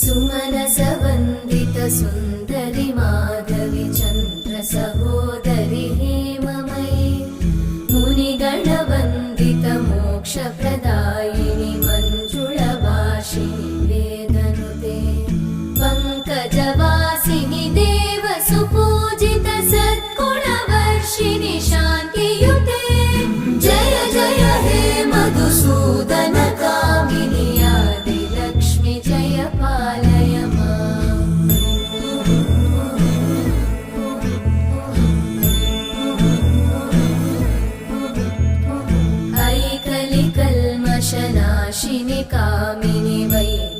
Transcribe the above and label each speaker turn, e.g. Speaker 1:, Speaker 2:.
Speaker 1: सुमनसवन्दित सुन्दरि माधवि चन्द्र सहोदरि हेममयि मुनिगणवन्दित मोक्षप्रदायिनि मञ्जुळभाषिणि वेदनुते पङ्कजवासिनि देवसुपूजित सद्गुणवर्षिणि शान्तियुते जय जय हे मधुसूदन कामिनि आदिलक्ष्मि जय पालय माम्। ऐकलिकल्मषनाशिनि कामिनि वै